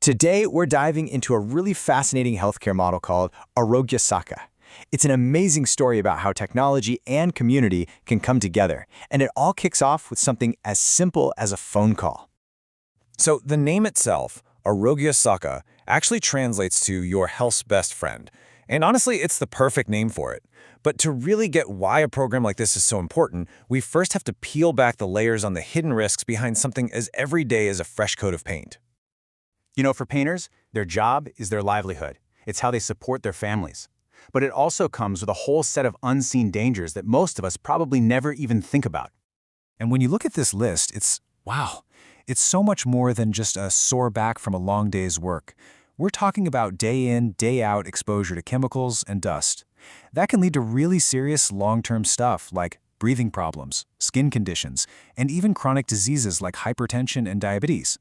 Today, we're diving into a really fascinating healthcare model called AarogyaSakha. It's an amazing story about how technology and community can come together, and it all kicks off with something as simple as a phone call. So the name itself, AarogyaSakha, actually translates to your health's best friend. And honestly, it's the perfect name for it. But to really get why a program like this is so important, we first have to peel back the layers on the hidden risks behind something as everyday as a fresh coat of paint. You know, for painters, their job is their livelihood. It's how they support their families. But it also comes with a whole set of unseen dangers that most of us probably never even think about. And when you look at this list, wow, it's so much more than just a sore back from a long day's work. We're talking about day in, day out exposure to chemicals and dust. That can lead to really serious long-term stuff like breathing problems, skin conditions, and even chronic diseases like hypertension and diabetes.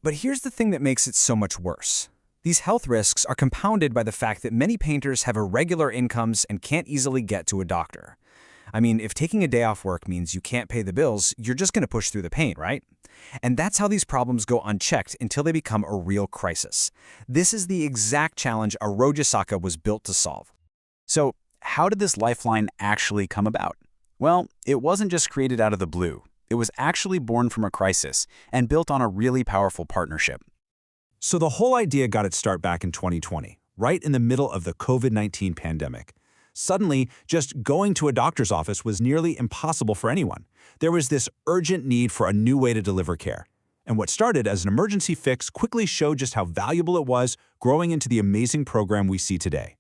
But here's the thing that makes it so much worse. These health risks are compounded by the fact that many painters have irregular incomes and can't easily get to a doctor. I mean, if taking a day off work means you can't pay the bills, you're just going to push through the paint, right? And that's how these problems go unchecked until they become a real crisis. This is the exact challenge AarogyaSakha was built to solve. So, how did this lifeline actually come about? Well, it wasn't just created out of the blue. It was actually born from a crisis and built on a really powerful partnership. So the whole idea got its start back in 2020, right in the middle of the COVID-19 pandemic. Suddenly, just going to a doctor's office was nearly impossible for anyone. There was this urgent need for a new way to deliver care. And what started as an emergency fix quickly showed just how valuable it was, growing into the amazing program we see today.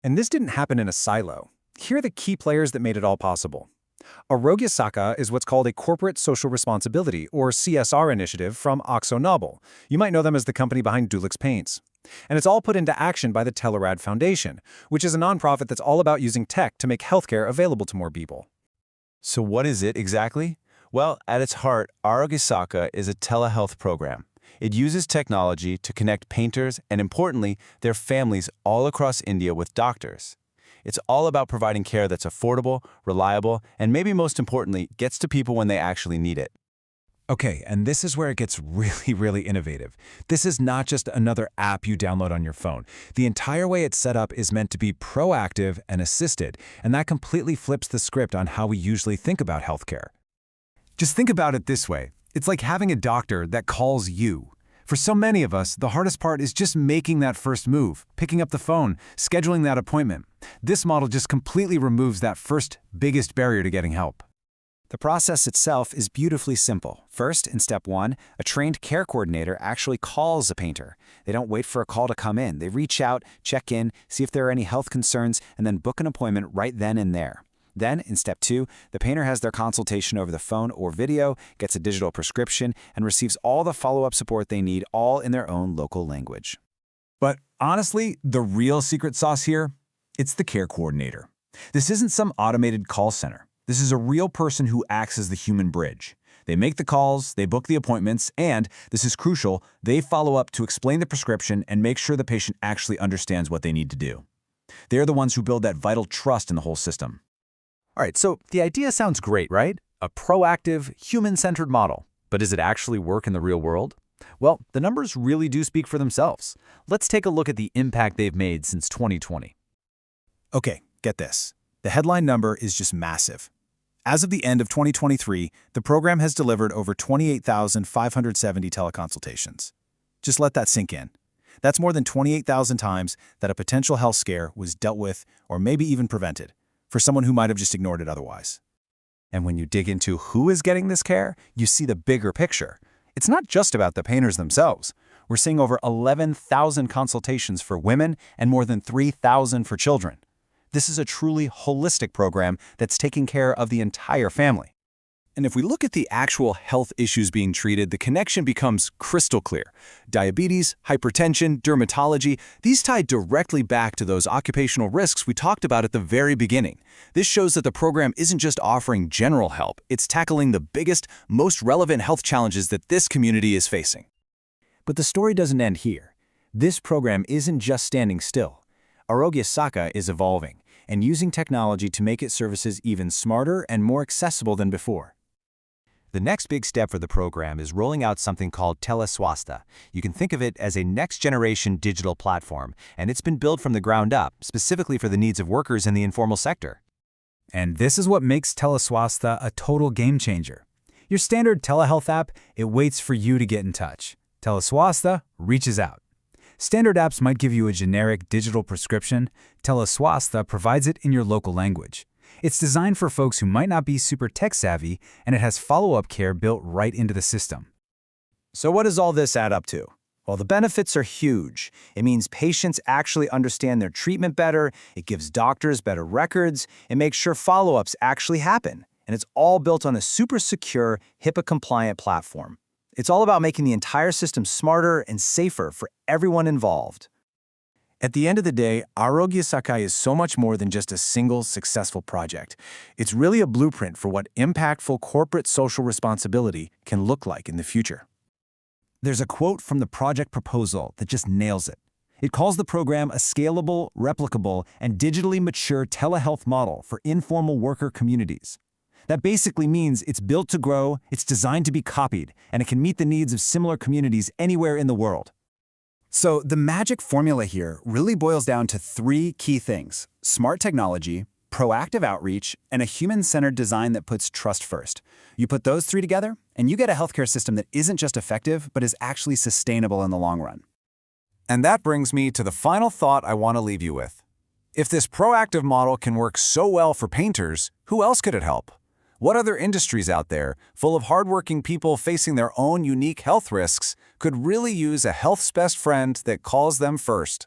And this didn't happen in a silo. Here are the key players that made it all possible. AarogyaSakha is what's called a Corporate Social Responsibility, or CSR initiative from AkzoNobel. You might know them as the company behind Dulux Paints. And it's all put into action by the Telerad Foundation, which is a nonprofit that's all about using tech to make healthcare available to more people. So what is it exactly? Well, at its heart, AarogyaSakha is a telehealth program. It uses technology to connect painters and, importantly, their families all across India with doctors. It's all about providing care that's affordable, reliable, and maybe most importantly, gets to people when they actually need it. Okay, and this is where it gets really innovative. This is not just another app you download on your phone. The entire way it's set up is meant to be proactive and assisted, and that completely flips the script on how we usually think about healthcare. Just think about it this way. It's like having a doctor that calls you. For so many of us, the hardest part is just making that first move, picking up the phone, scheduling that appointment. This model just completely removes that first, biggest barrier to getting help. The process itself is beautifully simple. First, in step 1, a trained care coordinator actually calls a painter. They don't wait for a call to come in. They reach out, check in, see if there are any health concerns, and then book an appointment right then and there. Then, in step 2, the painter has their consultation over the phone or video, gets a digital prescription, and receives all the follow-up support they need, all in their own local language. But honestly, the real secret sauce here, it's the care coordinator. This isn't some automated call center. This is a real person who acts as the human bridge. They make the calls, they book the appointments, and, this is crucial, they follow up to explain the prescription and make sure the patient actually understands what they need to do. They're the ones who build that vital trust in the whole system. All right, so the idea sounds great, right? A proactive, human-centered model. But does it actually work in the real world? Well, the numbers really do speak for themselves. Let's take a look at the impact they've made since 2020. Okay, get this. The headline number is just massive. As of the end of 2023, the program has delivered over 28,570 teleconsultations. Just let that sink in. That's more than 28,000 times that a potential health scare was dealt with or maybe even prevented, for someone who might have just ignored it otherwise. And when you dig into who is getting this care, you see the bigger picture. It's not just about the painters themselves. We're seeing over 11,000 consultations for women and more than 3,000 for children. This is a truly holistic program that's taking care of the entire family. And if we look at the actual health issues being treated, the connection becomes crystal clear. Diabetes, hypertension, dermatology, these tie directly back to those occupational risks we talked about at the very beginning. This shows that the program isn't just offering general help, it's tackling the biggest, most relevant health challenges that this community is facing. But the story doesn't end here. This program isn't just standing still. AarogyaSakha is evolving and using technology to make its services even smarter and more accessible than before. The next big step for the program is rolling out something called TeleSwastha. You can think of it as a next-generation digital platform, and it's been built from the ground up, specifically for the needs of workers in the informal sector. And this is what makes TeleSwastha a total game changer. Your standard telehealth app, it waits for you to get in touch. TeleSwastha reaches out. Standard apps might give you a generic digital prescription. TeleSwastha provides it in your local language. It's designed for folks who might not be super tech-savvy, and it has follow-up care built right into the system. So what does all this add up to? Well, the benefits are huge. It means patients actually understand their treatment better, it gives doctors better records, it makes sure follow-ups actually happen, and it's all built on a super secure, HIPAA-compliant platform. It's all about making the entire system smarter and safer for everyone involved. At the end of the day, AarogyaSakha is so much more than just a single successful project. It's really a blueprint for what impactful corporate social responsibility can look like in the future. There's a quote from the project proposal that just nails it. It calls the program a scalable, replicable, and digitally mature telehealth model for informal worker communities. That basically means it's built to grow, it's designed to be copied, and it can meet the needs of similar communities anywhere in the world. So the magic formula here really boils down to three key things: smart technology, proactive outreach, and a human-centered design that puts trust first. You put those three together, and you get a healthcare system that isn't just effective, but is actually sustainable in the long run. And that brings me to the final thought I want to leave you with. If this proactive model can work so well for painters, who else could it help? What other industries out there, full of hardworking people facing their own unique health risks, could really use a health's best friend that calls them first?